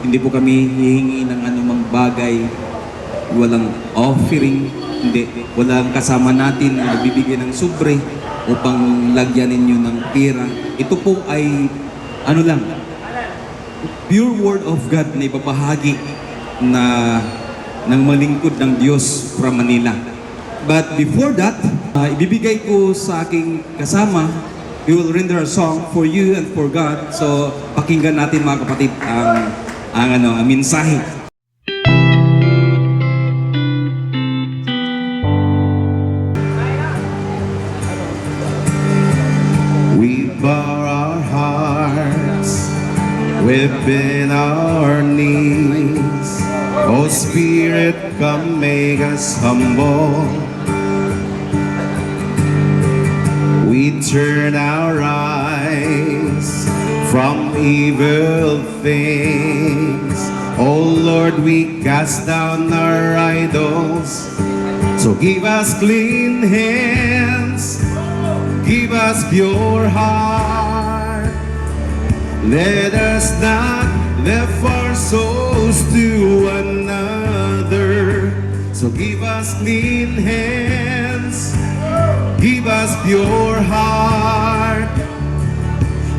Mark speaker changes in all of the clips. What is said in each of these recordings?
Speaker 1: Hindi po kami hihingi ng anumang bagay, walang offering, hindi. Walang kasama natin na nagbibigay ng sobre upang lagyan ninyo ng pera. Ito po ay, ano lang, pure word of God na ibabahagi na ng malingkod ng Diyos from Manila. But before that, ibibigay ko sa aking kasama, we will render a song for you and for God. So, pakinggan natin mga kapatid ang mensahe.
Speaker 2: We bow our hearts within our knees. Oh Spirit, come make us humble. We turn our eyes from evil things. Oh Lord, we cast down our idols. So give us clean hands, give us pure heart. Let us not lift our souls to another. So give us clean hands, give us pure heart.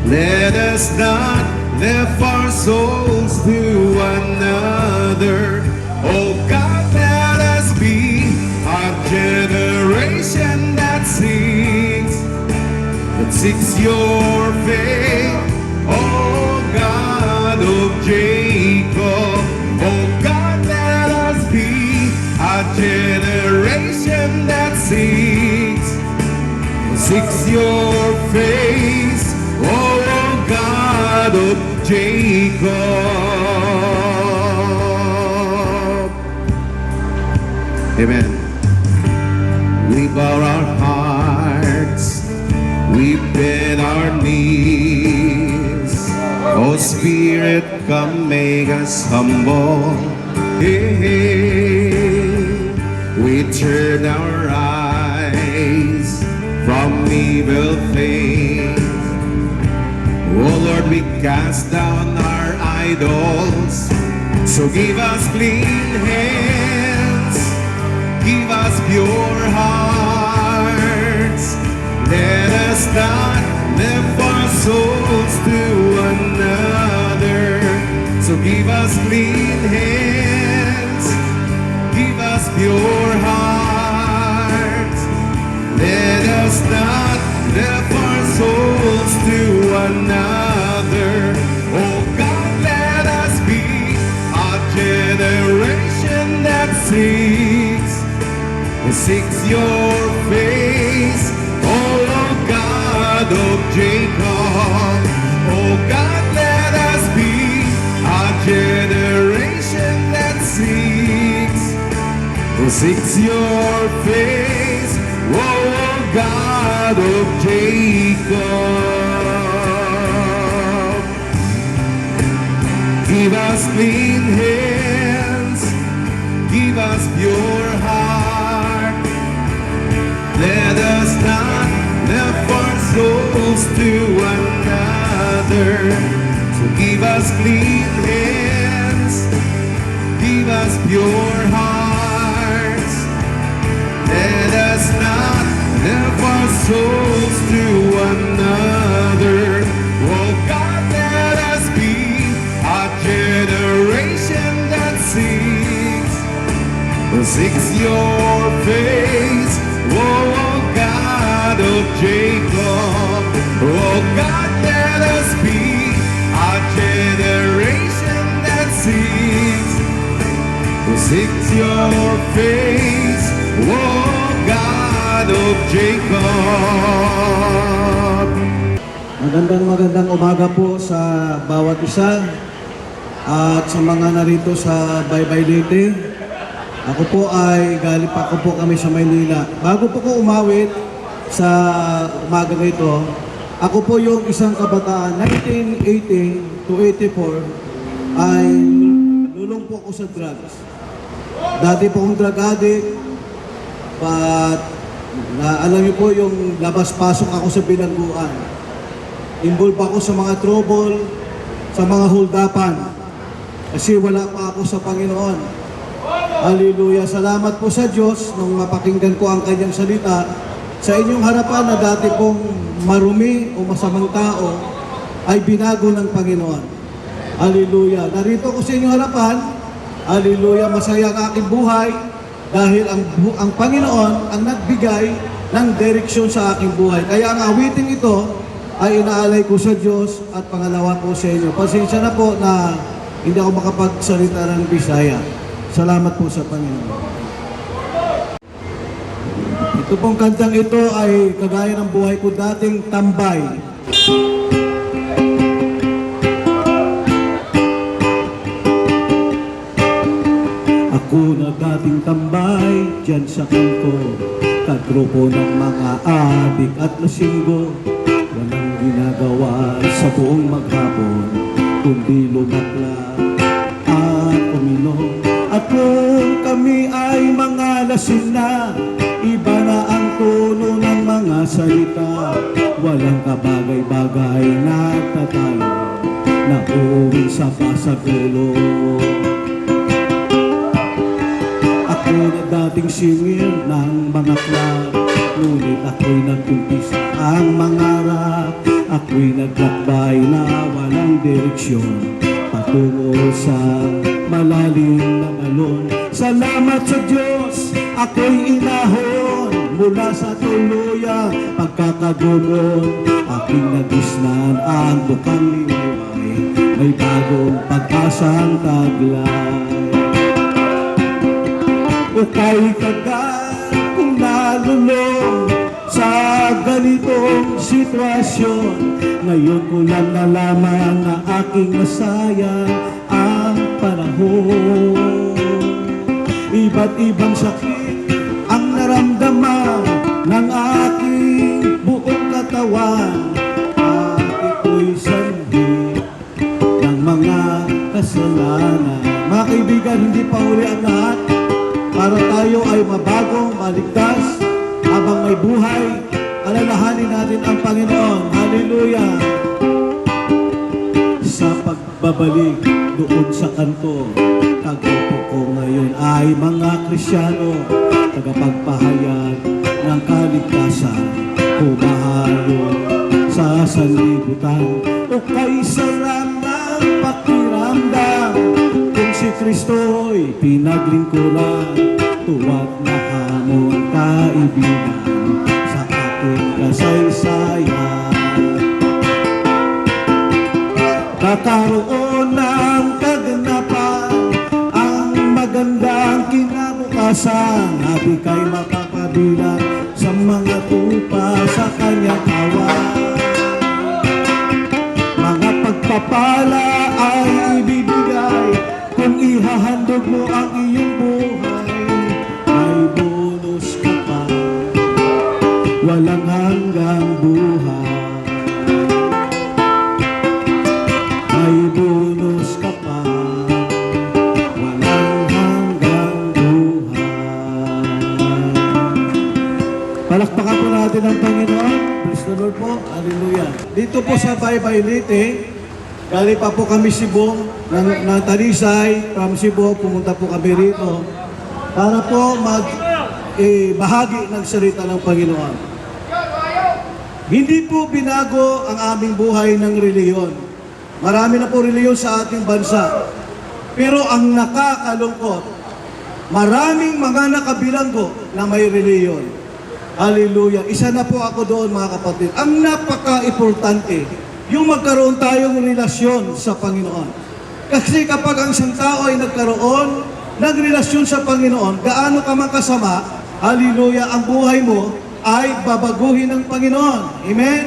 Speaker 2: Let us not lift our souls to another. Oh God, let us be a generation that seeks your faith. Oh God of Jacob, oh God, let us be a generation that seeks your face. Oh God of Jacob. Amen. We bow our hearts, we bend our knees. Oh Spirit, come make us humble. Hey, hey. We turn our eyes from evil things. Oh Lord, we cast down our idols. So give us clean hands, give us pure hearts. Let us not lift our souls to another. So give us clean hands, give us pure hearts. Let us not lift our souls to another. Oh God, let us be a generation that seeks your face. Oh God of Jacob, oh God, let us be a generation that seeks your face. Oh God of Jacob, give us clean hands, give us pure heart. Let us not lift our souls to another. So give us clean hands, give us pure hearts. Let us not lift our souls to another. Oh God, let us be a generation that seeks your face. Oh God of Jacob, oh God, let us be a generation that seeks your face. Oh God of Jacob.
Speaker 3: Magandang umaga po sa bawat isa at sa mga narito sa Baybay Leyte. Ako po ay galing pa po kami sa Maynila. Bago po ko umawit sa umaga ito, ako po yung isang kabataan, 1980 to 84, ay lulong po ako sa drugs. Dati po akong drug addict, but alam niyo po yung labas-pasok ako sa bilangguan. Involved ako sa mga trouble, sa mga hold-upan. kasi wala pa ako sa Panginoon. Hallelujah. Salamat po sa Diyos nung mapakinggan ko ang kanyang salita. Sa inyong harapan na dati pong marumi o masamang tao ay binago ng Panginoon. Hallelujah. Narito ko sa inyong harapan, hallelujah, masaya ang aking buhay dahil ang Panginoon ang nagbigay ng direksyon sa aking buhay. Kaya ang awiting ito ay inaalay ko sa Diyos at pangalawa ko sa inyo. Pasensya na po na hindi ako makapagsalita ng Bisaya. Salamat po sa Panginoon. Ito pong kantang ito ay kagaya ng buhay ko dating tambay. Ako na dating tambay dyan sa kanto, kagrupo ng mga adik at lasinggo. Walang ginagawa sa buong maghapon, kundi lumakla at uminom. At kung kami ay mga lasing na, iba na ang tono ng mga salita. Walang kabagay-bagay na tatayo, na uuwi sa pasagulo. Ako na dating singil ng mga club, ngunit ako'y nag-umpisa ang mangarap. Ako'y naglakbay na walang direksyon, patungo sa malalim na balon. Salamat sa Diyos, ako'y inahon mula sa tuluyang pagkakagumon. Aking nagisnan ang bukang liwayway, may bagong pag-asang taglay. O kay kagat kung nalulong sa ganitong sitwasyon, ngayon ko lang nalaman na aking nasayang ang panahon. Iba't ibang sakit ang naramdaman ng aking buong katawan, at ito'y sanhi ng mga kasalanan. Mga kaibigan, hindi pa huli ang lahat. Para tayo ay mabago, maligtas, habang may buhay, alalahanin natin ang Panginoon. Hallelujah! Sa pagbabalik doon sa kanto, kagrupo ko ngayon ay mga Kristiyano, tagapagpahayag ng kaligtasan, humahayo sa sanlibutan. O kay sarap ng pakiramdam, kung si Kristo'y pinaglingkuran, tuwa't nahamon kaibigan sa aking kasaysayan. Kakaroon ng kaganapan ang magandang kinabukasan, at ika'y makapabilang sa mga tupa sa kanyang kawan. Mga pagpapala ay ibibigay kung ihahandog mo ang iyong buhay. May bonus ka pa, walang hanggang buhay. May bonus ka pa, walang hanggang buhay. Palakpakan po natin ang Panginoon. Praise the Lord po. Hallelujah. Dito po sa Baybay Leyte, galing pa po kami Cebu, ng Talisay, from Cebu, pumunta po kami rito para po bahagi ng salita ng Panginoon. Hindi po binago ang aming buhay ng reliyon. Marami na po reliyon sa ating bansa. Pero ang nakakalungkot, maraming mga nakabilanggo na may reliyon. Hallelujah. Isa na po ako doon, mga kapatid. Ang napaka-importante, yung magkaroon tayong relasyon sa Panginoon. Kasi kapag ang isang tao ay nagkaroon ng relasyon sa Panginoon, gaano ka man kasama, hallelujah, ang buhay mo ay babaguhin ng Panginoon. Amen?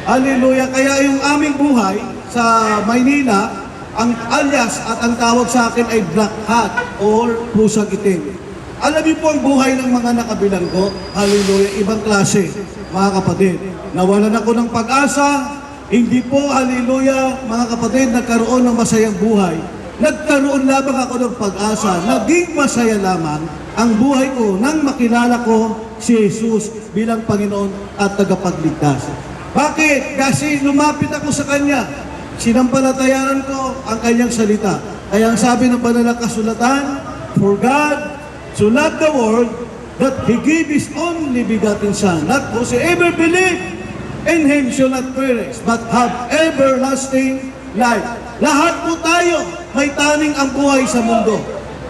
Speaker 3: Hallelujah. Kaya yung aming buhay sa Maynila, ang alias at ang tawag sa akin ay black hat or pusang itim. Alam niyo po ang buhay ng mga nakabilanggo, hallelujah, ibang klase, mga kapatid. Nawalan ako ng pag-asa. Hindi po, hallelujah, mga kapatid, nagkaroon ng masayang buhay. Nagkaroon lamang ako ng pag-asa. Naging masaya lamang ang buhay ko nang makilala ko si Jesus bilang Panginoon at tagapagligtas. Bakit? Kasi lumapit ako sa Kanya. Sinampalatayanan ko ang Kanyang salita. Kaya ang sabi ng banal na kasulatan, for God so loved the world that He gave His only begotten Son, that whosoever believe in Him shall not perish, but have everlasting life. Lahat po tayo may taning ang buhay sa mundo.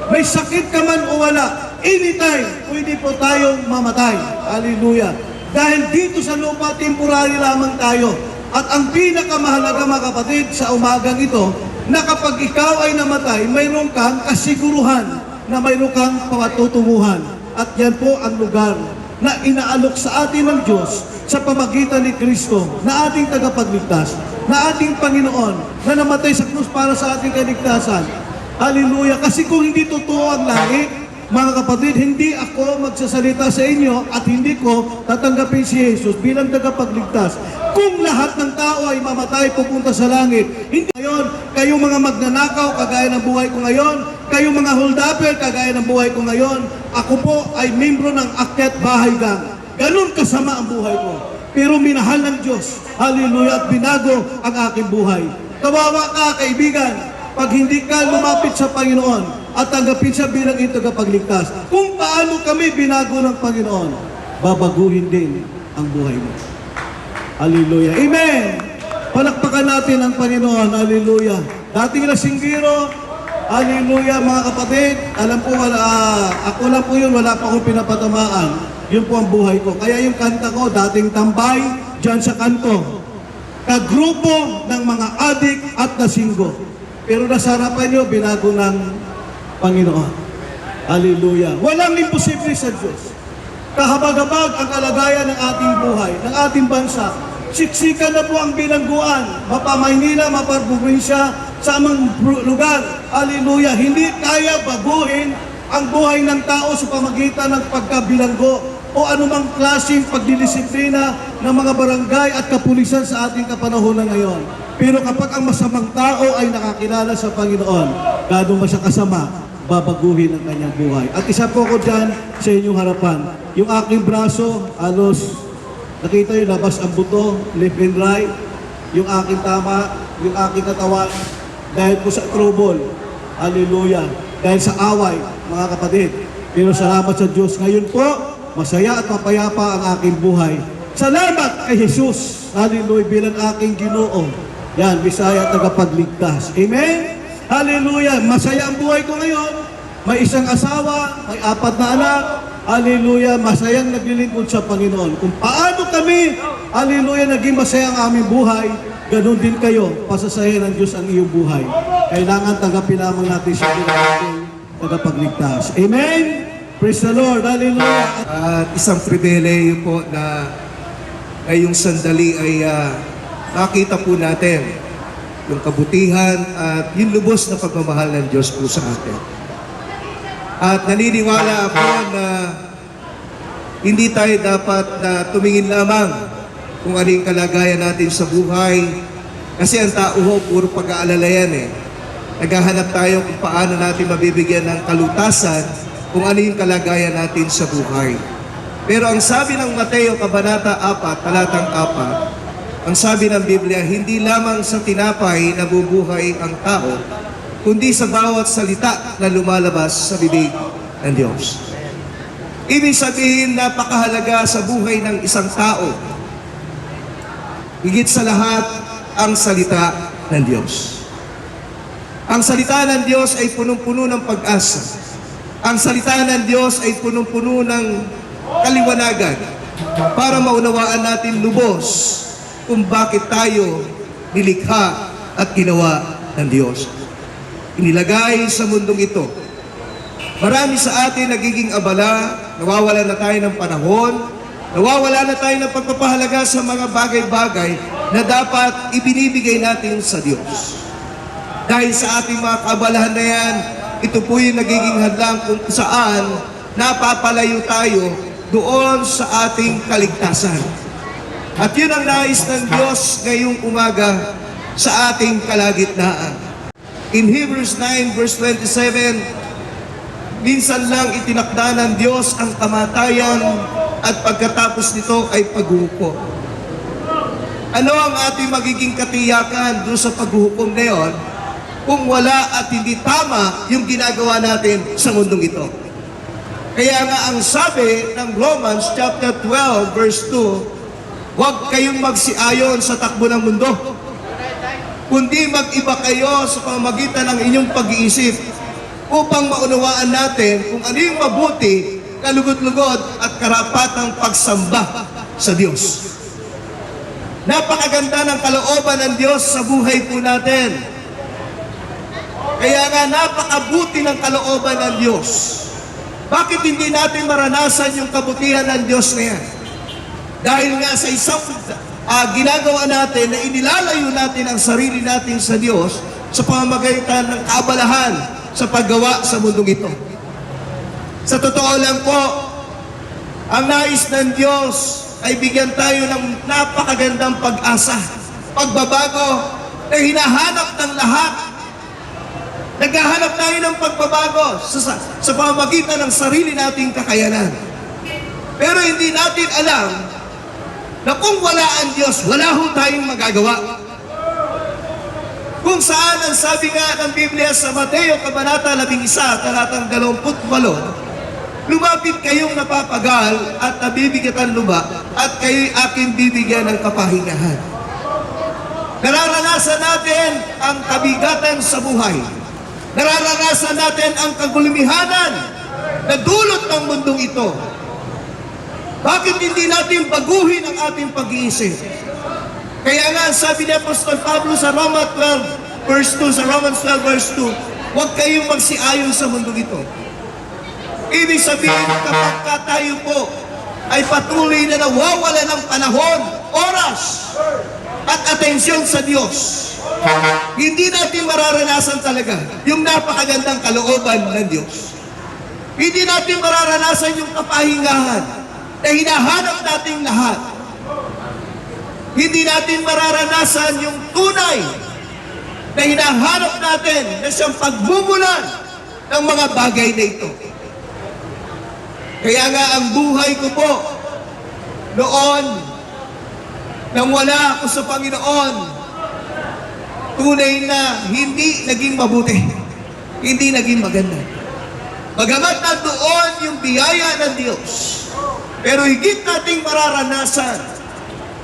Speaker 3: May sakit ka man o wala, anytime, pwede po tayong mamatay. Hallelujah. Dahil dito sa lupa, temporary lamang tayo. At ang pinakamahalaga mga kapatid sa umagang ito, na kapag ikaw ay namatay, mayroon kang kasiguruhan na mayroon kang patutunguhan. At yan po ang lugar na inaalok sa atin ng Diyos sa pamagitan ni Kristo na ating tagapagligtas, na ating Panginoon, na namatay sa krus para sa ating kaligtasan. Hallelujah! Kasi kung hindi totoo ang langit, mga kapatid, hindi ako magsasalita sa inyo at hindi ko tatanggapin si Jesus bilang tagapagligtas. Kung lahat ng tao ay mamatay pupunta sa langit, hindi ngayon, kayong mga magnanakaw kagaya ng buhay ko ngayon, kayong mga holdapper kagaya ng buhay ko ngayon, ako po ay membro ng Akyat Bahay Gang. Ganun kasama ang buhay ko. Pero minahal ng Diyos, hallelujah, at binago ang aking buhay. Kawawa ka, kaibigan, pag hindi ka lumapit sa Panginoon at tanggapin siya bilang ito kapagligtas. Kung paano kami binago ng Panginoon, babaguhin din ang buhay mo. Hallelujah. Amen! Palakpakan natin ang Panginoon. Hallelujah. Dating lasinggiro, hallelujah mga kapatid. Alam po, ako lang po yun, wala pa akong pinapatamaan. Yun po ang buhay ko. Kaya yung kanta ko, dating tambay, dyan sa kanto. Kagrupo ng mga adik at lasinggo. Pero nasa harapan nyo, binago ng Panginoon. Hallelujah. Walang imposible sa Diyos. Kahabag-habag ang kalagayan ng ating buhay, ng ating bansa. Siksikan na po ang bilangguan, mapamaynila, maparbubinsya, sa amang lugar. Hallelujah. Hindi kaya baguhin ang buhay ng tao sa pamagitan ng pagkabilanggo o anumang klaseng pagdidisiplina ng mga barangay at kapulisan sa ating kapanahonan ngayon. Pero kapag ang masamang tao ay nakakilala sa Panginoon, gano'n siya kasama, babaguhin ang kanyang buhay. At isa po ko dyan sa inyong harapan. Yung aking braso, alos, nakita yung labas ang buto, left and right. Yung aking tama, yung aking katawan, dahil po sa trouble. Hallelujah. Dahil sa away, mga kapatid. Pero salamat sa Diyos. Ngayon po, masaya at mapayapa ang aking buhay. Salamat kay Jesus. Hallelujah, bilang aking Ginoo. Yan, Bisaya at tagapagligtas. Amen? Hallelujah. Masaya ang buhay ko ngayon. May isang asawa, may 4 na anak. Hallelujah. Masayang naglilingkod sa Panginoon. Kung paano kami, hallelujah, naging masaya ang aming buhay, ganun din kayo, pasasahin ng Diyos ang iyong buhay. Kailangan tanggapin lamang natin siya bilang ating tagapagligtas. Amen? Praise the Lord. Hallelujah.
Speaker 4: At isang pribileyo po na ngayong sandali ay makita po natin yung kabutihan at yung lubos na pagmamahal ng Diyos po sa atin. At naniniwala ako na hindi tayo dapat na tumingin lamang kung ano yung kalagayan natin sa buhay. Kasi ang tao ho, puro pag-aalala yan eh. Naghahanap tayo kung paano natin mabibigyan ng kalutasan kung ano yung kalagayan natin sa buhay. Pero ang sabi ng Mateo, Kabanata 4, Talatang 4, ang sabi ng Biblia, hindi lamang sa tinapay nabubuhay ang tao, kundi sa bawat salita na lumalabas sa bibig ng Diyos. Ibig sabihin, napakahalaga sa buhay ng isang tao. Higit sa lahat, ang salita ng Diyos. Ang salita ng Diyos ay punong-puno ng pag-asa. Ang salita ng Diyos ay punong-puno ng kaliwanagan para maunawaan natin lubos kung bakit tayo nilikha at ginawa ng Diyos. Inilagay sa mundong ito. Marami sa atin nagiging abala, nawawala na tayo ng panahon, nawawala na tayo ng pagpapahalaga sa mga bagay-bagay na dapat ibinibigay natin sa Diyos. Dahil sa ating mga kaabalahan na yan, ito po yung nagiging hadlang kung saan napapalayo tayo doon sa ating kaligtasan. At yun ang nais ng Diyos ngayong umaga sa ating kalagitnaan. In Hebrews 9 verse 27, minsan lang itinakda ng Diyos ang kamatayan at pagkatapos nito ay paghuhukom. Ano ang ating magiging katiyakan doon sa paghuhukom na yun? kung wala at hindi tama yung ginagawa natin sa mundong ito. Kaya nga ang sabi ng Romans chapter 12 verse 2, huwag kayong magsiayon sa takbo ng mundo, kundi mag-iba kayo sa pamamagitan ng inyong pag-iisip upang maunawaan natin kung ano yung mabuti, kalugod-lugod at karapatang pagsamba sa Diyos. Napakaganda ng kalooban ng Diyos sa buhay po natin. Kaya nga napakabuti ng kalooban ng Diyos. Bakit hindi natin maranasan yung kabutihan ng Diyos na yan? Dahil nga sa isang ginagawa natin na inilalayo natin ang sarili natin sa Diyos sa pamamagitan ng kaabalahan sa paggawa sa mundong ito. Sa totoo lang po, ang nais ng Diyos ay bigyan tayo ng napakagandang pag-asa, pagbabago na hinahanap ng lahat. Naghahanap tayo ng pagbabago sa pamamagitan ng sarili nating kakayanan. Pero hindi natin alam na kung wala ang Diyos, wala ho tayong magagawa. Kung saan ang sabi nga ng Biblia sa Mateo Kabanata 11, talatang 28, lumapit kayong napapagal at nabibigatan luba at kayo'y aking bibigyan ng kapahingahan. Nararanasan natin ang kabigatan sa buhay. Nararanasan natin ang kagulumihanan na dulot ng mundong ito. Bakit hindi natin baguhin ang ating pag-iisip? Kaya nga sabi ni Apostol Pablo sa Romans 12 verse 2, sa Romans 12 verse 2, huwag kayong magsiayon sa mundong ito. Ibig sabihin, kapag tayo po ay patuloy na nawawala ng panahon, oras, at atensyon sa Diyos, hindi natin mararanasan talaga yung napakagandang kalooban ng Diyos. Hindi natin mararanasan yung kapahingahan na hinahanap nating lahat. Hindi natin mararanasan yung tunay na hinahanap natin na siyang pagbumulan ng mga bagay na ito. Kaya nga ang buhay ko po noon, nang wala ako sa Panginoon, tunay na hindi naging mabuti, hindi naging maganda. Bagamat na doon yung biyaya ng Diyos, pero higit nating mararanasan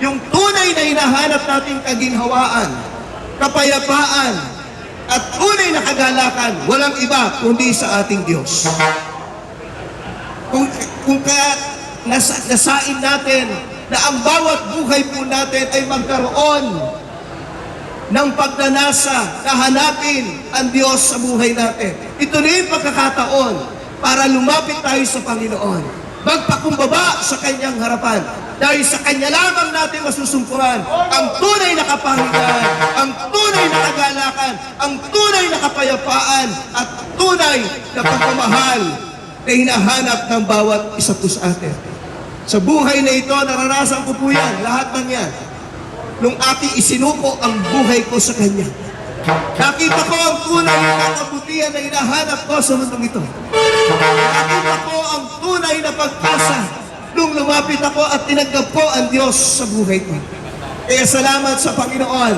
Speaker 4: yung tunay na hinahanap nating kaginhawaan, kapayapaan, at tunay na kagalakan, walang iba kundi sa ating Diyos. Kung kaya nasain natin na ang bawat buhay po natin ay magkaroon ng pagnanasa na hanapin ang Diyos sa buhay natin. Ito na yung pagkakataon para lumapit tayo sa Panginoon. Magpakumbaba sa Kanyang harapan. Dahil sa Kanya lamang natin masusumpuran ang tunay na kapahingahan, ang tunay na kagalakan, ang tunay na kapayapaan, at tunay na pagmamahal na hinahanap ng bawat isa po sa atin. Sa buhay na ito, naranasan ko po yan, lahat ng yan. Nung aking isinuko ang buhay ko sa Kanya, nakita ko ang tunay na kabutihan na hinahanap ko sa mundong ito. Nakita ko ang tunay na pag-asa nung lumapit ako at tinanggap ko ang Diyos sa buhay ko. Kaya salamat sa Panginoon.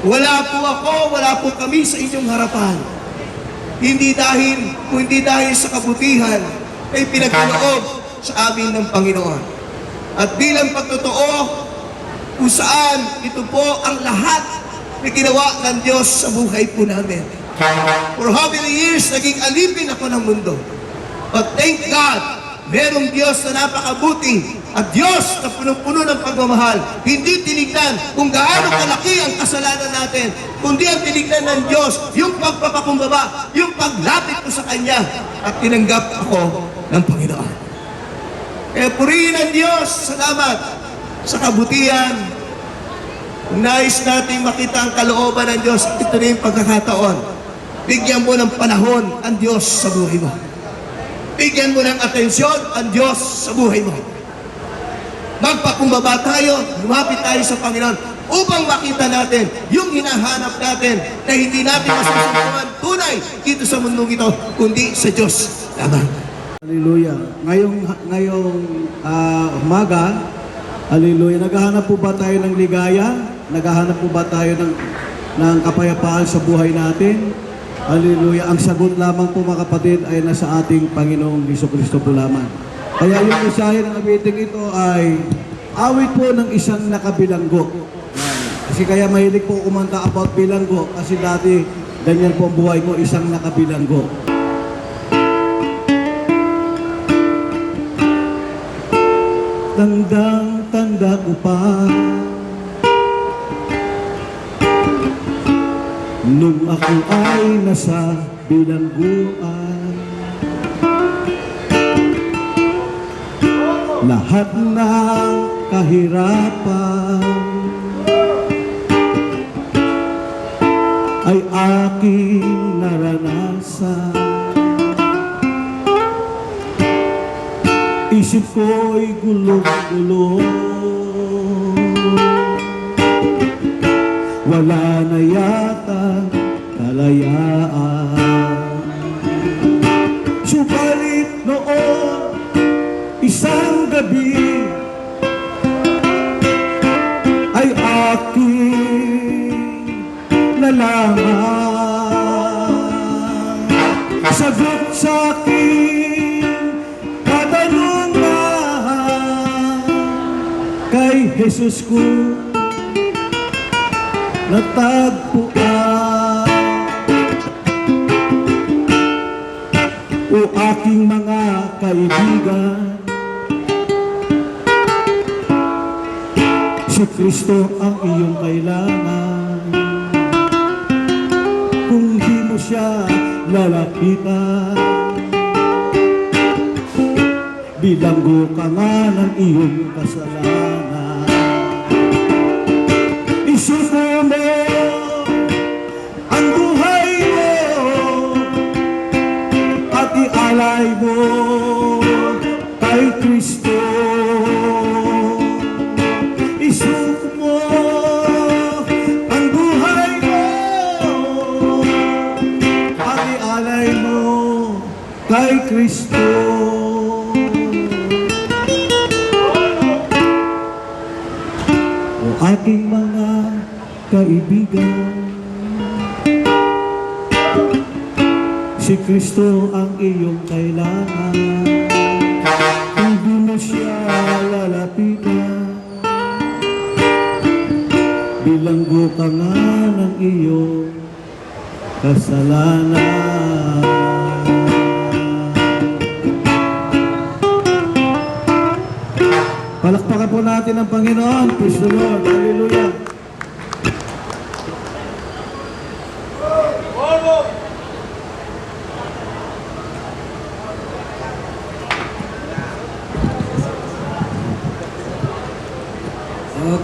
Speaker 4: Wala po ako, wala po kami sa inyong harapan. Hindi dahil sa kabutihan ay pinagkaloob sa amin ng Panginoon. At bilang pagtotoo, kung saan ito po ang lahat na ginawa ng Diyos sa buhay po namin. For how many years, naging alipin ako ng mundo. But thank God, merong Diyos na napakabuti at Diyos na punong-puno ng pagmamahal. Hindi tinignan kung gaano kalaki ang kasalanan natin, kundi ang tinignan ng Diyos, yung pagpapakumbaba, yung paglapit ko sa Kanya, at tinanggap ako ng Panginoon. Kaya purihin ang Diyos, salamat sa kabutihan. Kung nais natin makita ang kalooban ng Diyos, ito na yung pagkakataon. Bigyan mo ng panahon ang Diyos sa buhay mo. Bigyan mo ng atensyon ang Diyos sa buhay mo. Magpakumbaba tayo, lumapit tayo sa Panginoon upang makita natin yung hinahanap natin na hindi natin masusunod tunay dito sa mundong ito, kundi sa Diyos lamang.
Speaker 3: Hallelujah. Ngayong umaga, hallelujah, naghahanap po ba tayo ng ligaya? Naghahanap po ba tayo ng ng kapayapaan sa buhay natin. Hallelujah. Ang sagot lamang po mga kapatid ay nasa ating Panginoong Hesus-Kristo po lamang. Kaya yung mensahe ng awiting ito ay awit po ng isang nakabilanggo. Kasi kaya mahilig po kumanta about bilanggo kasi dati ganyan po ang buhay ko, isang nakabilanggo. Tandang-tanda ko pa nung ako ay nasa bilangguan, lahat ng kahirapan ay aking naranasan. Isip ko'y gulong-gulo, wala na yata kalayaan. Subalit noon, isang gabi, ay aking nalaman. Sagot sa aking katanungan, kay Jesus ko natagpuan. O aking mga kaibigan, si Kristo ang iyong kailangan. Kung di mo siya lalapitan, bilanggo ka nga ng iyong kasalanan. Isuko mo ang buhay mo at ialay mo kay Kristo. Isuko mo ang buhay mo at ialay mo kay Kristo. O aking mga kaibigan, si Kristo ang iyong kailangan. Kung di mo siya lalapitan, bilanggo ka nga ng iyong kasalanan. Palakpakan po natin ang Panginoon. Praise the Lord. Hallelujah.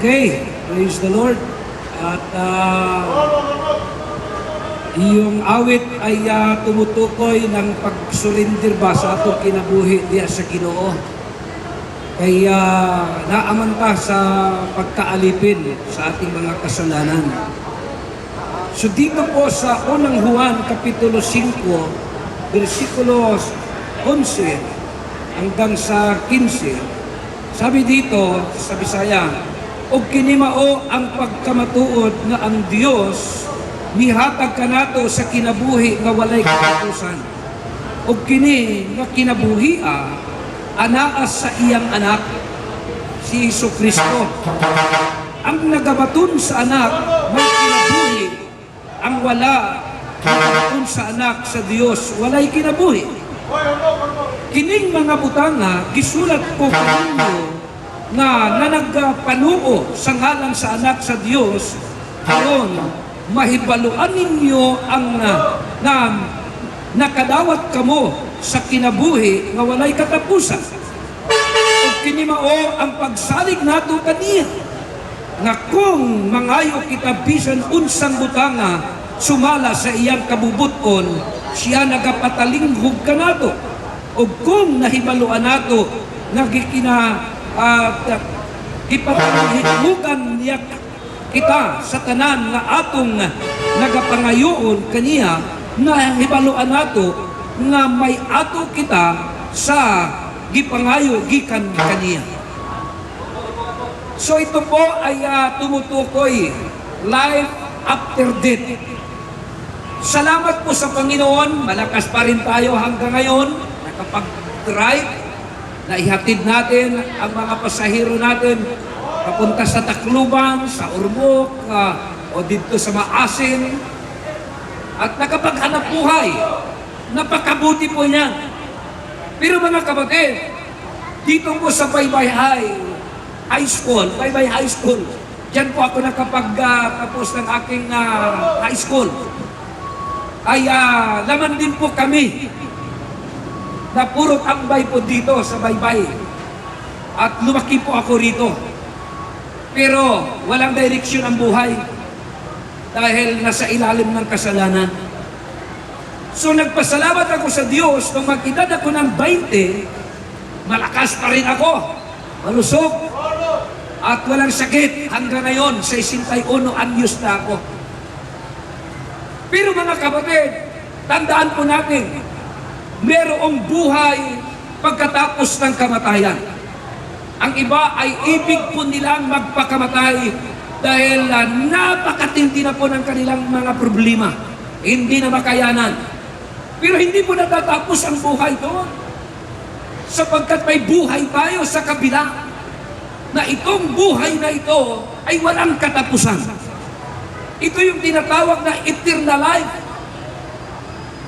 Speaker 5: Okay, praise the Lord. At iyong awit ay tumutukoy ng pagsulindir ba sa atong kinabuhi diya sa Ginoo. Kaya naaman pa sa pagkaalipin sa ating mga kasalanan. So dito po sa unang Juan Kapitulo 5, versikulos 11 hanggang sa 15, sabi dito sa Bisaya, "Og kinimao ang pagkamatuod nga ang Dios mihatag kanato sa kinabuhi nga walay katapusan. Og kini nga kinabuhia anaas sa iyang anak si Jesu-Kristo. Ang nagabaton sa anak may kinabuhi, ang wala nagabaton sa anak sa Dios walay kinabuhi. Kining mga butanga gisulat ko kaninyo na nanagpanuo sa ngalan sa anak sa Dios karon mahibaluan ninyo ang nakadawat kamo sa kinabuhi nga walay katapusan. Ug kinimao ang pagsalig nato kaniya nga kung mangayo kita bisan unsang butanga sumala sa iyang kabubuton, siya nagapatalinghog kanato. Ug kung nahibaluan nato ipatahigmugan niya kita sa tanan nga atong nagapangayoon kaniya, na hibaluan nato nga may ato kita sa gipangayo gikan kaniya. So ito po ay tumutukoy life after death. Salamat po sa Panginoon, malakas pa rin tayo hanggang ngayon, nakapag-drive, naihatid natin ang mga pasahero natin papunta sa Tacloban, sa Ormoc, o dito sa Maasin, at nakapaghanap buhay. Napakabuti po niya. Pero mga kapatid, dito po sa Baybay High School, diyan po ako nakapag-tapos ng aking high school. Ay laman din po kami na puro tambay po dito sa Baybay. At lumaki po ako rito. Pero walang direksyon ang buhay dahil nasa ilalim ng kasalanan. So nagpasalamat ako sa Diyos nung mag-edad ako ng 20, malakas pa rin ako, malusog, at walang sakit hanggang ngayon, 61 anyos na ako. Pero mga kapatid, tandaan po natin, merong buhay pagkatapos ng kamatayan. Ang iba ay ibig po nilang magpakamatay dahil napakatindi na po ng kanilang mga problema. Hindi na makayanan. Pero hindi po natatapos ang buhay doon. Sapagkat may buhay tayo sa kabila na itong buhay na ito ay walang katapusan. Ito yung tinatawag na eternal life.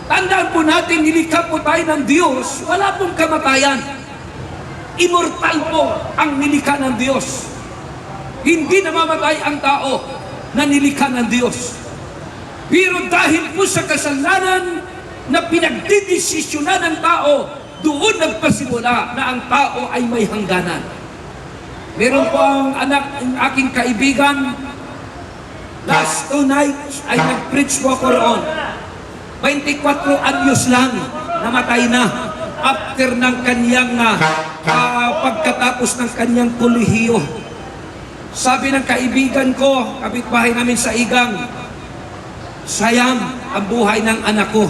Speaker 5: Tandaan po natin, nilikha po tayo ng Diyos, wala pong kamatayan. Immortal po ang nilikha ng Diyos. Hindi namamatay ang tao na nilikha ng Diyos. Pero dahil po sa kasalanan na pinagdidesisyonan ng tao, doon nagpasimula na ang tao ay may hangganan. Meron po ang anak ng aking kaibigan, last 2 nights ay nag-preach po ako roon. 24 anyos lang, namatay na after ng kanyang pagkatapos ng kanyang kolehiyo. Sabi ng kaibigan ko, kapitbahay namin sa Igang, sayang ang buhay ng anak ko.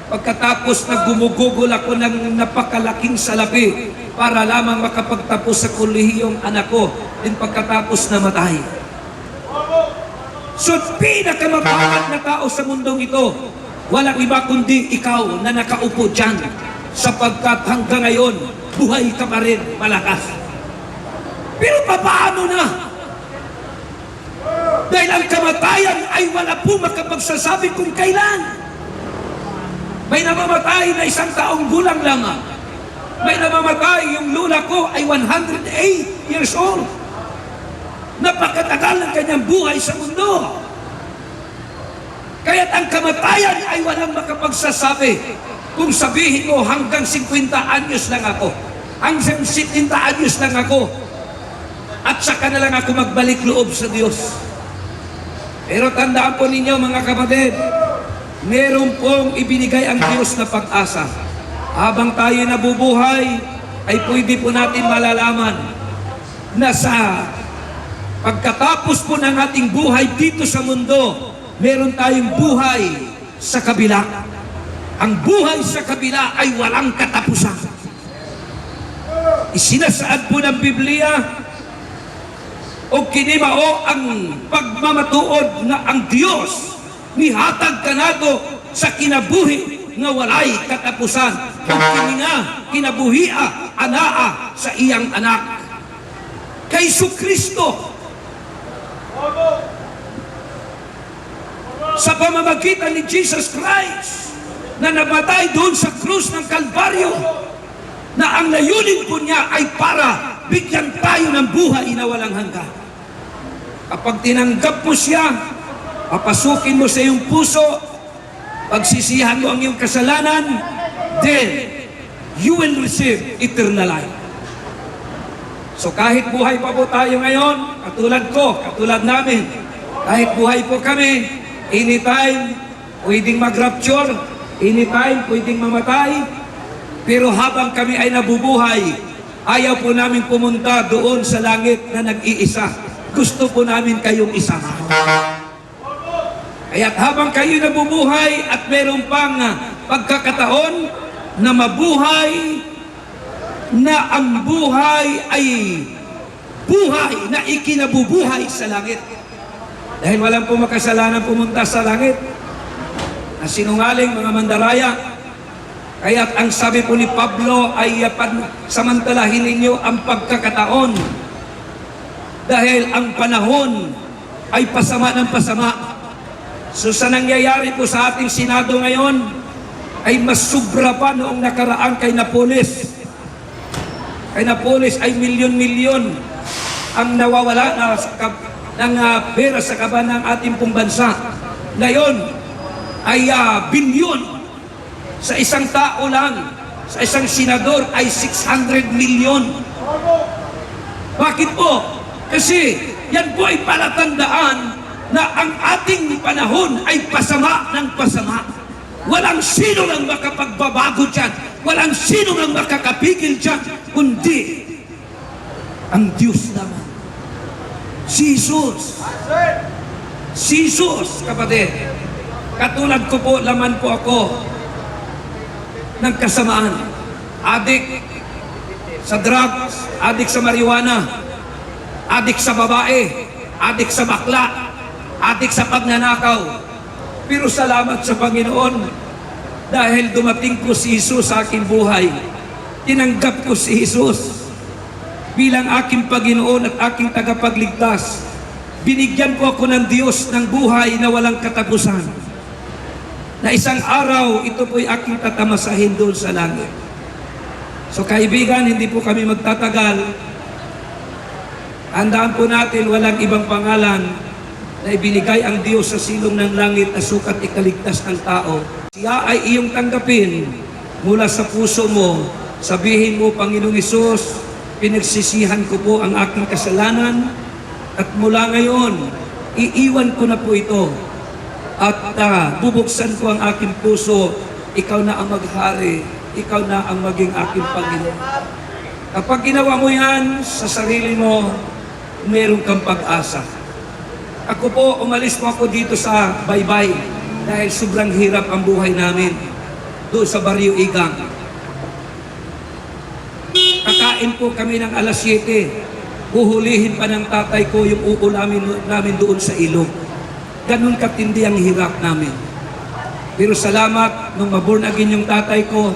Speaker 5: Pagkatapos nagumugugol ako ng napakalaking salapi para lamang makapagtapos sa kolehiyong anak ko, din pagkatapos namatay. So, pinakamabangat na tao sa mundong ito, walang iba kundi ikaw na nakaupo dyan, sapagkat hanggang ngayon, buhay ka pa rin malakas. Pero paano na? Dahil ang kamatayan ay wala po makapagsasabi kung kailan. May namamatay na 1 taong gulang lamang. May namamatay, yung lula ko ay 108 years old. Napakatagal ng kanyang buhay sa mundo. Kaya't ang kamatayan ay walang makapagsasabi. Kung sabihin mo hanggang 50 anyos lang ako, hanggang 70 anyos lang ako, at saka na lang ako magbalik loob sa Diyos. Pero tandaan po ninyo mga kapatid, meron pong ibinigay ang Diyos na pag-asa. Habang tayo nabubuhay, ay pwede po natin malalaman na sa pagkatapos po ng ating buhay dito sa mundo, meron tayong buhay sa kabila. Ang buhay sa kabila ay walang katapusan. Isinasaad po ng Biblia, o kinimao ang pagmamatuod na ang Diyos nihatag kanado sa kinabuhi nga walay katapusan. Kung kini nga kinabuhia anaa sa iyang anak. Kay Jesucristo, sa pamamagitan ni Jesus Christ na namatay doon sa krus ng Kalbaryo, na ang layunin po niya ay para bigyan tayo ng buhay na walang hanggan. Kapag tinanggap mo siya, papasukin mo sa iyong puso, pagsisihan mo ang iyong kasalanan, then you will receive eternal life. So kahit buhay pa po tayo ngayon, katulad ko, katulad namin, kahit buhay po kami, anytime pwedeng mag-rapture, anytime pwedeng mamatay, pero habang kami ay nabubuhay, ayaw po namin pumunta doon sa langit na nag-iisa. Gusto po namin kayong isama. Kaya't habang kayo nabubuhay at meron pang pagkakataon na mabuhay, na ang buhay ay buhay na ikinabubuhay sa langit. Dahil walang po makasalanan pumunta sa langit. Na sinungaling, mga mandaraya. Kaya't ang sabi po ni Pablo ay samantalahin ninyo ang pagkakataon. Dahil ang panahon ay pasama ng pasama. So sa nangyayari po sa ating Senado ngayon, ay mas sobra pa noong nakaraan kay Napoles. Kay Napoles ay milyon-milyon ang nawawala ng pera sa kaban ng ating pong bansa. Ngayon ay bilyon. Sa isang tao lang, sa isang senador ay 600 milyon. Bakit po? Kasi yan po ay palatandaan na ang ating panahon ay pasama ng pasama. Walang sino lang makapagbabago dyan. Walang sino lang makakapigil dyan, kundi ang Diyos naman. Si Jesus. Si Jesus, kapatid. Katulad ko po, laman po ako ng kasamaan. Adik sa drugs, adik sa marijuana, adik sa babae, adik sa bakla, adik sa pagnanakaw. Pero salamat sa Panginoon dahil dumating po si Jesus sa aking buhay. Tinanggap ko si Jesus bilang aking Panginoon at aking tagapagligtas. Binigyan po ako ng Diyos ng buhay na walang katapusan. Na isang araw, ito po'y aking tatamasahin doon sa langit. So kaibigan, hindi po kami magtatagal. Handaan po natin walang ibang pangalan na ibinigay ang Diyos sa silong ng langit na sukat ikaligtas ng tao. Siya ay iyong tanggapin mula sa puso mo. Sabihin mo, Panginoong Hesus, pinagsisihan ko po ang aking kasalanan at mula ngayon, iiwan ko na po ito at bubuksan ko ang aking puso. Ikaw na ang maghari, ikaw na ang maging aking Panginoon. Kapag ginawa mo yan sa sarili mo, meron kang pag-asa. Ako po, umalis po ako dito sa Baybay dahil sobrang hirap ang buhay namin doon sa Barrio Igang. Kakain po kami ng alas 7. Huhulihin pa ng tatay ko yung upo namin doon sa ilog. Ganun katindi ang hirap namin. Pero salamat nung maborn again yung tatay ko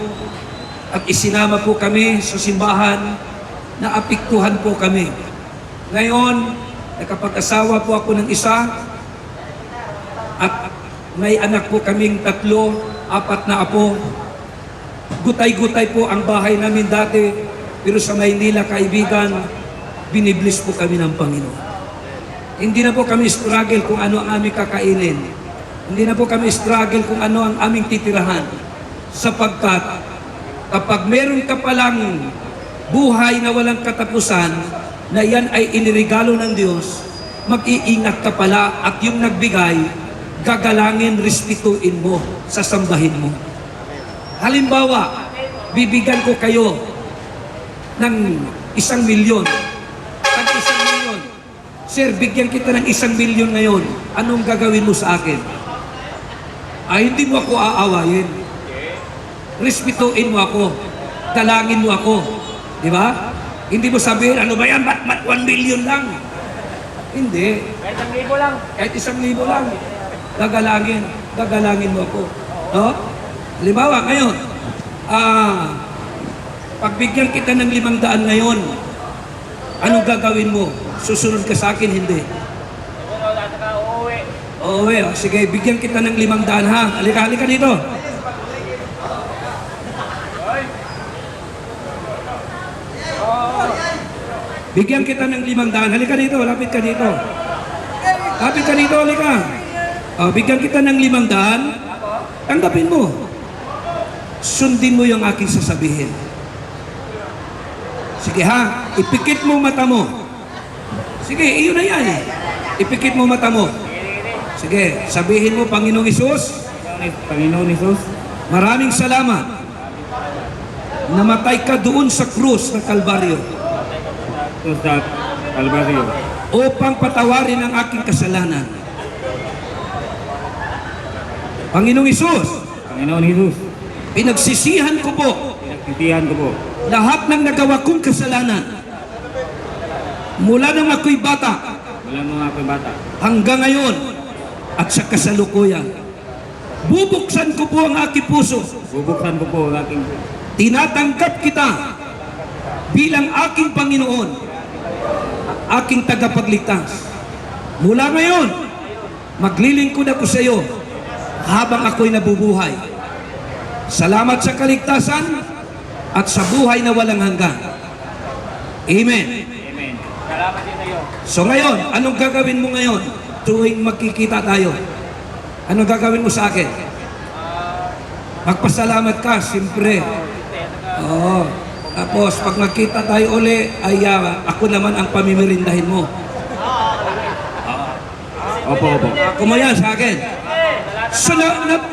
Speaker 5: at isinama po kami sa simbahan, naapektuhan po kami. Ngayon, nakapag-asawa po ako ng isa at may anak po kaming 3, 4 na apo. Gutay-gutay po ang bahay namin dati, pero sa Maynila, kaibigan, biniblis po kami ng Panginoon. Hindi na po kami struggle kung ano ang aming kakainin. Hindi na po kami struggle kung ano ang aming titirahan. Sapagkat kapag meron ka palang buhay na walang katapusan, na yan ay inirigalo ng Diyos, mag-iingat ka pala at yung nagbigay, gagalangin, respetuin mo, sasambahin mo. Halimbawa, bibigyan ko kayo ng 1 milyon. Tag 1 milyon. Sir, bigyan kita ng 1 milyon ngayon. Anong gagawin mo sa akin? Ay, hindi mo ako aawayin. Respetuin mo ako. Dalangin mo ako. Di ba? Hindi mo sabihin, ano ba yan? Ba't 1 million lang? Hindi.
Speaker 6: Kahit 1,000 lang.
Speaker 5: Kahit 1,000 lang. Gagalangin mo ako. No? Halimbawa, ngayon, pagbigyan kita ng 500 ngayon, anong gagawin mo? Susunod ka sa akin? Hindi.
Speaker 6: Wala ka uuwi.
Speaker 5: Oo, sige, bigyan kita ng 500 ha. Halika dito. Bigyan kita ng 500. Halika dito, lapit ka dito. Lapit ka dito, halika. Bigyan kita ng 500. Tanggapin mo. Sundin mo yung aking sasabihin. Sige ha, ipikit mo mata mo. Sige, iyon na yan. Ipikit mo mata mo. Sige, sabihin mo, Panginoong Hesus,
Speaker 6: Panginoon Hesus,
Speaker 5: maraming salamat. Namatay ka doon sa krus ng Kalbaryo
Speaker 6: sa Calvario,
Speaker 5: upang patawarin ang aking kasalanan. Panginoong Hesus,
Speaker 6: Panginoon Hesus,
Speaker 5: pinagsisihan ko po
Speaker 6: pinagsisihan ko po
Speaker 5: lahat ng nagawa kong kasalanan mula nang ako'y bata
Speaker 6: mula nung ako'y bata
Speaker 5: hanggang ngayon at sa kasalukuyan. Bubuksan ko po ang aking puso.
Speaker 6: Bubuksan ko po ang aking
Speaker 5: Tinatanggap kita bilang aking Panginoon, aking tagapagligtas. Mula ngayon, maglilingkod ako sa iyo habang ako'y nabubuhay. Salamat sa kaligtasan at sa buhay na walang hanggan. Amen.
Speaker 6: Amen. Salamat din sa iyo.
Speaker 5: So ngayon, anong gagawin mo ngayon tuwing magkikita tayo? Anong gagawin mo sa akin? Magpasalamat ka, siyempre. Oo. Tapos, pag magkita tayo uli, ay ako naman ang pamimirindahin mo.
Speaker 6: Opo, opo.
Speaker 5: Ako mo yan sa akin. So,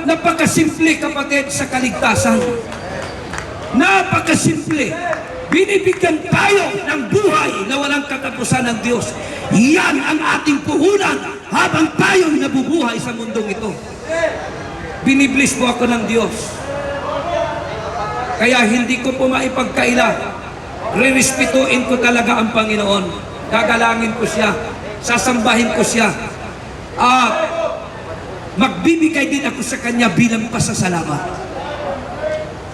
Speaker 5: napakasimple, kapatid, sa kaligtasan. Napakasimple. Binibigyan tayo ng buhay na walang katapusan ng Diyos. Yan ang ating puhunan habang tayo'y nabubuhay sa mundong ito. Binibliss po ako ng Diyos. Kaya hindi ko po maipagkaila. Rerespetuin ko talaga ang Panginoon. Gagalangin ko siya. Sasambahin ko siya. At magbibigay din ako sa Kanya bilang pasasalamat.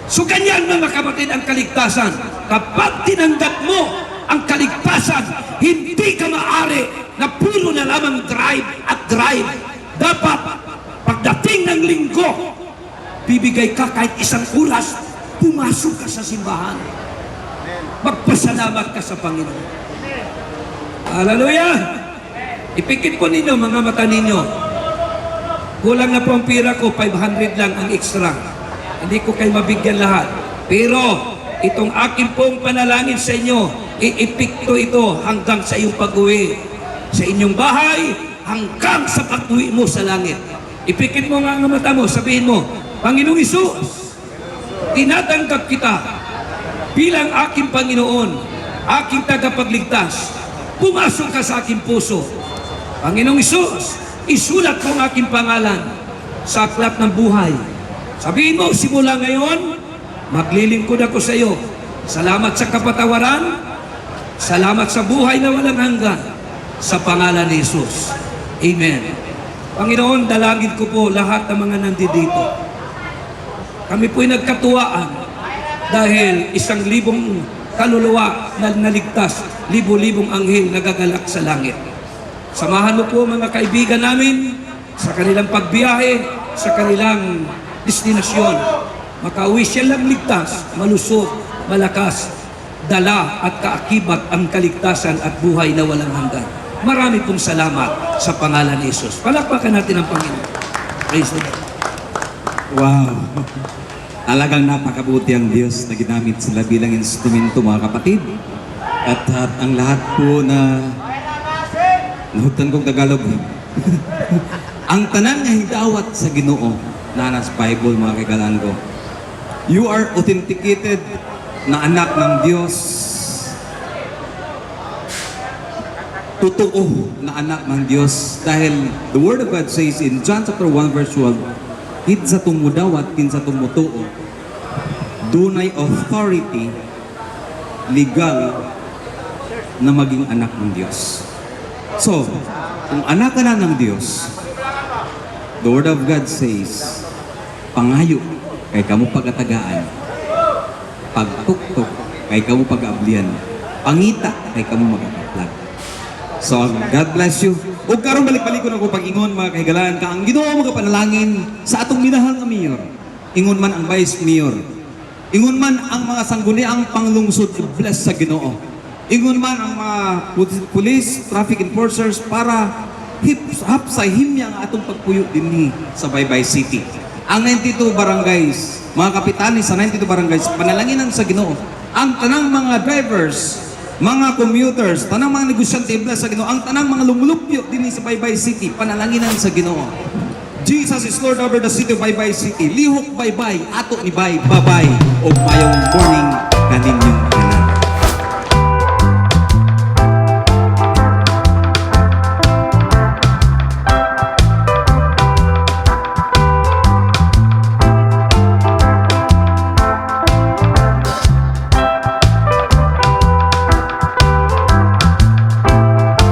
Speaker 5: So ganyan mga kapatid ang kaligtasan. Kapag tinanggap mo ang kaligtasan, hindi ka maaari na puro na lamang drive at drive. Dapat pagdating ng linggo, bibigay ka kahit isang oras, pumasok ka sa simbahan. Magpasalamat ka sa Panginoon. Hallelujah! Ipikit po ninyo mga mata ninyo. Kulang na po ang pira ko, 500 lang ang extra. Hindi ko kayo mabigyan lahat. Pero itong akin pong panalangin sa inyo, iipikto ito hanggang sa iyong pag-uwi. Sa inyong bahay, hanggang sa pag-uwi mo sa langit. Ipikit mo nga ang mata mo, sabihin mo, Panginoong Hesus, tinatanggap kita bilang aking Panginoon, aking tagapagligtas. Pumasok ka sa aking puso. Panginoong Hesus, isulat ko ang aking pangalan sa aklat ng buhay. Sabihin mo, simula ngayon, maglilingkod ako sa iyo. Salamat sa kapatawaran, salamat sa buhay na walang hanggan, sa pangalan ni Jesus. Amen. Panginoon, dalangin ko po lahat ng mga nandito. Kami po'y nagkatuwaan dahil 1,000 kaluluwa na naligtas, 1,000 anghel nagagalak sa langit. Samahan mo po mga kaibigan namin sa kanilang pagbiyahe, sa kanilang destinasyon. Makauwi siya lang ligtas, malusog, malakas, dala at kaakibat ang kaligtasan at buhay na walang hanggan. Marami pong salamat sa pangalan ni Jesus. Palakpakan natin ang Panginoon. Praise the Lord.
Speaker 1: Wow! Talagang napakabuti ang Diyos na ginamit sila bilang instrumento mga kapatid. At ang lahat po na nahutan kong Tagalog. Ang tanan nga hidawat sa Ginoo na nasa Bible mga kaigalan ko. You are authenticated na anak ng Diyos. Totoo na anak ng Diyos. Dahil the Word of God says in John chapter 1 verse 12, hit sa tumudawat, kin sa tumutuo, dunay authority, legal, na maging anak ng Diyos. So, kung anak ka na ng Diyos, the Word of God says, pangayo, kay kamo pagatagaan, pagtuktok, kay kamo pag-ablian, pangita, kay kamo magkakaplag. So, God bless you. Huwag karon balik-balik ko na ko pag-ingon, mga kahigalaan ka, ang Ginoo mga panalangin sa atong minahal nga mayor. Ingon man ang vice mayor. Ingon man ang mga sangguniang panglungsod, bless sa Ginoo. Ingon man ang mga police, traffic enforcers para hapsay himya ang atong pagpuyo dinhi sa Baybay City. Ang 92 barangays, mga kapitanis sa 92 barangays, panalanginan sa Ginoo. Ang tanang mga drivers, mga commuters, tanang mga negosyante bless sa Ginoo. Ang tanang mga lumulupyo dinhi sa Baybay City, panalanginan sa Ginoo. Jesus is Lord over the city of Baybay City. Lihok baybay, ato ni bay, babay, o mayong morning kaninyo.